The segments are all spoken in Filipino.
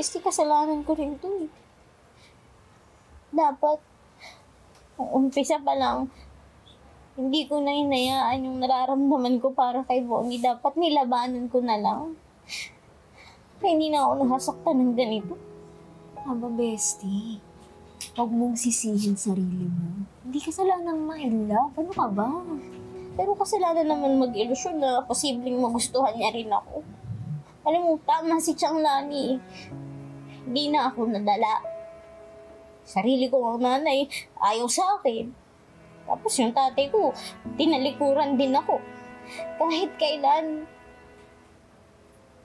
Bestie, kasalanan ko rin to eh. Dapat, umpisa pa lang, hindi ko na hinayaan yung nararamdaman ko para kay Bonnie. Dapat nilabanan ko na lang. Kaya hindi na ako nasasaktan ng ganito. Aba, Bestie. Huwag mong sisihin sarili mo. Hindi kasalanan ma-in-love. Ano ka ba? Pero kasalanan naman mag-ilusyon na posibleng magustuhan niya rin ako. Alam mo, tama si Chang Lani. Hindi na ako nadala. Sarili ko ang nanay, ayaw sa akin. Tapos yung tatay ko, tinalikuran din ako. Kahit kailan,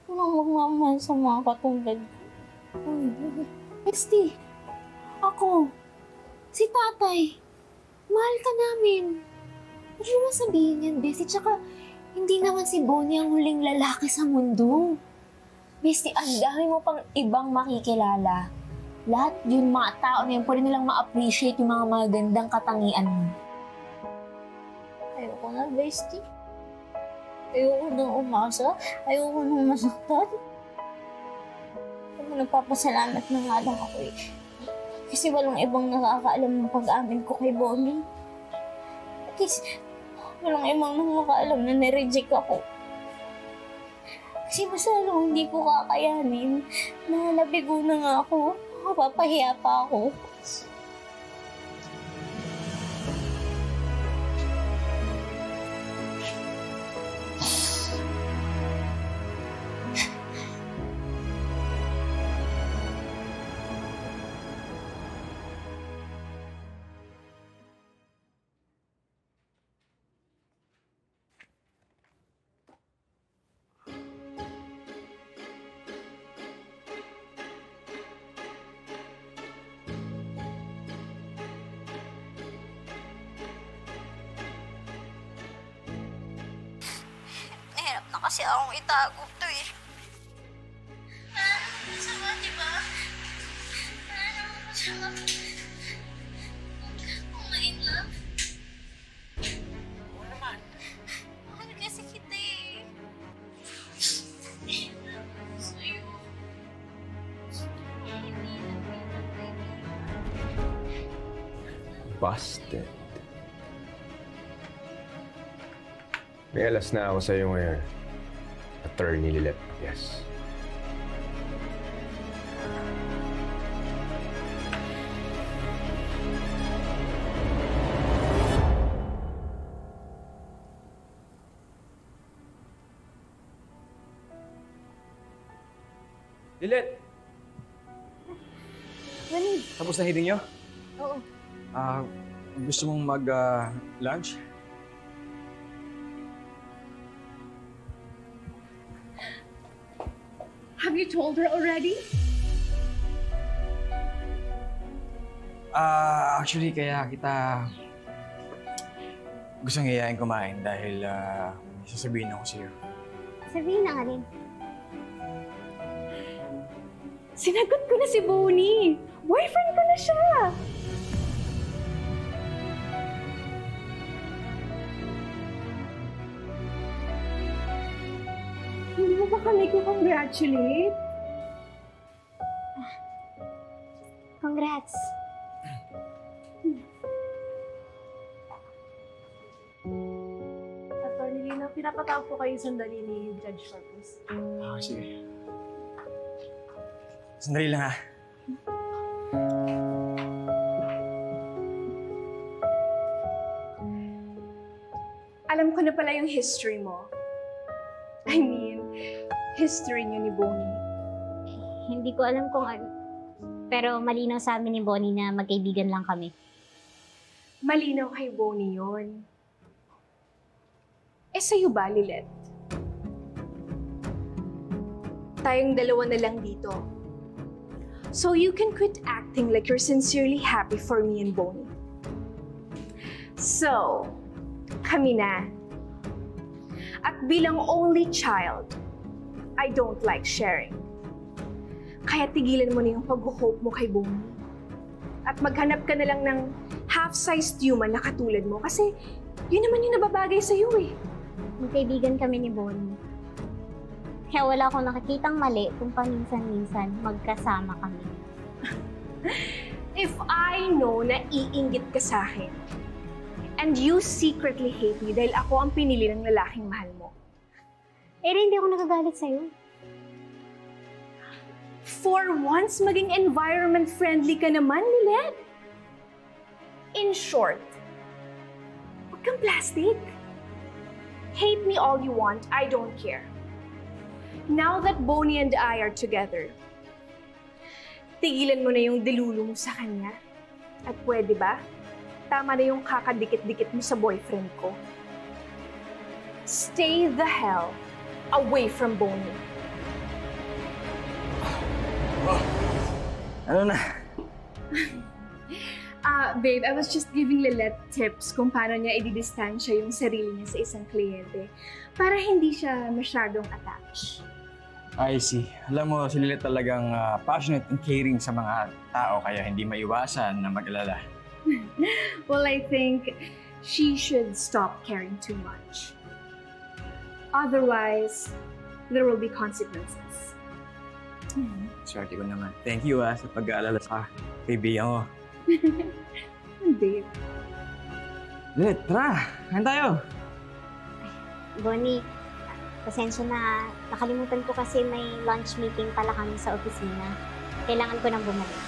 walang magmamahal sa mga katulad ko. Bestie, ako, si tatay, mahal ka namin. Huwag mo sabihin yan, Bestie. Tsaka, hindi naman si Bonnie ang huling lalaki sa mundo. Bestie, ang dami mo pang ibang makikilala. Lahat yun, mga tao na yun, pwede nilang ma-appreciate yung mga magandang katangian mo. Ayoko na, Bestie. Ayoko nang umasa. Ayoko nang masaktan. Ako nagpapasalamat na nga lang ako eh. Kasi walang ibang nakakaalam ng pag-amin ko kay Bonnie. At least, walang ibang nakakaalam na nireject ako. Kasi basta lang hindi ko kakayanin. Nalabigo na nga ako. Mapapahiya pa ako. Nahirap na kasi akong itago to eh. Masama, di ba? Masama. Kung ma-in-love. Oo naman. Mahal kasi kita eh. In-love ako sa'yo. Busted. May alas na ako sa'yo ngayon. Attorney Lilet, yes. Lilet! Tapos na hitting nyo? Oo. Gusto mong mag-lunch? Have you told her already? Actually, kaya kita gustong iyayain kumain dahil may sasabihin ako sa'yo. Sabihin na nga rin. Sinagot ko na si Bonnie. Boyfriend ko na siya. Hindi mo ba kami congratulate? Congrats. Attorney Lina, pinapatawag ko kayo sandali ni Judge Corpus. Sige. Sandali lang ha. Alam ko na pala yung history mo. I mean, history niyo ni Bonnie. Hindi ko alam kung ano. Pero malinaw sa amin ni Bonnie na magkaibigan lang kami. Malinaw kay Bonnie yun. Eh sa'yo ba, Lilet? Tayong dalawa na lang dito. So you can quit acting like you're sincerely happy for me and Bonnie. So, kami na. At bilang only child, I don't like sharing. Kaya tigilan mo na yung pag-hope mo kay Bonnie. At maghanap ka na lang ng half-sized human na katulad mo kasi yun naman yung nababagay sa'yo eh. Magkaibigan kami ni Bonnie. Kaya wala akong nakikitang mali kung paminsan-minsan magkasama kami. If I know na iinggit ka sa akin, and you secretly hate me dahil ako ang pinili ng lalaking mahal mo. Hindi ako nagagalit sa'yo. For once, maging environment-friendly ka naman, Lilet. In short, huwag kang plastic. Hate me all you want, I don't care. Now that Bonnie and I are together, tigilan mo na yung dilulu mo sa kanya. At pwede ba? Tama na yung kakadikit-dikit mo sa boyfriend ko. Stay the hell away from Bonnie. Ano na? Babe, I was just giving Lilet tips kung paano niya i-distansya yung sarili niya sa isang kliyente para hindi siya masyadong attached. I see. Alam mo, si Lilet talagang passionate and caring sa mga tao kaya hindi maiwasan na mag-alala. Well, I think she should stop caring too much. Otherwise, there will be consequences. Swerte ko naman. Thank you sa pag-aalala sa kaibigan ko. Babe. Lilet, tara! Kain tayo! Bonnie, pasensya na. Nakalimutan ko kasi may lunch meeting pala kami sa opisina. Kailangan ko nang bumalik.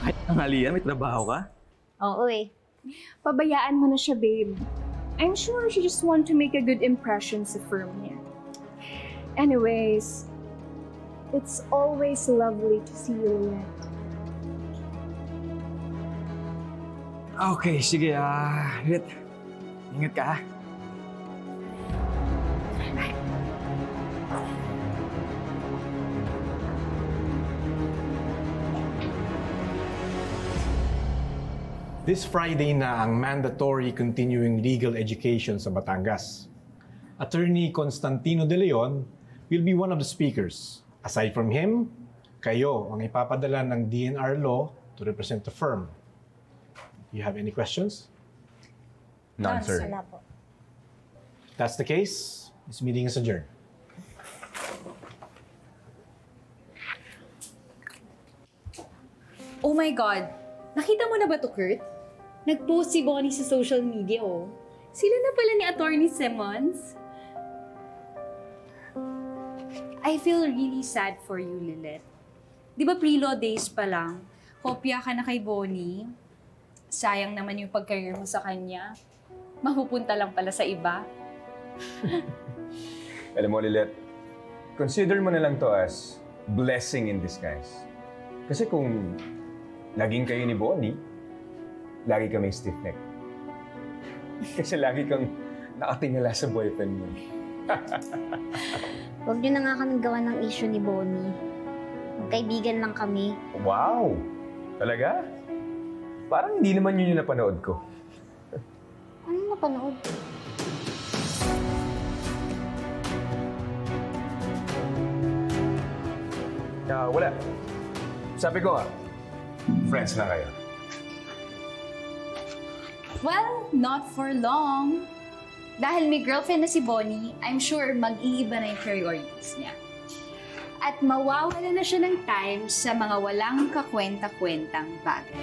Kahit tanghalian, may trabaho ka? Oo Pabayaan mo na siya, babe. I'm sure she just want to make a good impression sa firm niya. Anyways, it's always lovely to see you, Lilet. Okay, sige. Lilet, ingat ka ha. This Friday na ang mandatory continuing legal education sa Batangas. Attorney Constantino De Leon will be one of the speakers. Aside from him, kayo ang ipapadala ng DNR law to represent the firm. Do you have any questions? None, sir. Wala po. If that's the case, this meeting is adjourned. Oh my God! Nakita mo na ba to, Kurt? Nag-post si Bonnie sa social media, oh. Sila na pala ni Attorney Simmons. I feel really sad for you, Lilet. Di ba pre-law days pa lang, kopya ka na kay Bonnie? Sayang naman yung pag-career mo sa kanya. Mapupunta lang pala sa iba. Alam mo, Lilet, consider mo na lang to as blessing in disguise. Kasi kung laging kayo ni Bonnie, lagi kaming stiff-neck. Kasi lagi kang nakatingala sa boyfriend mo. Huwag niyo na nga kami gawa ng issue ni Bonnie. Magkaibigan lang kami. Wow! Talaga? Parang hindi naman yun yung napanood ko. Ano napanood? Wala. Sabi ko nga, friends na kayo. Well, not for long. Dahil may girlfriend na si Bonnie, I'm sure mag-iiba na yung priorities niya. At mawawala na siya ng time sa mga walang kakwenta-kwentang bagay.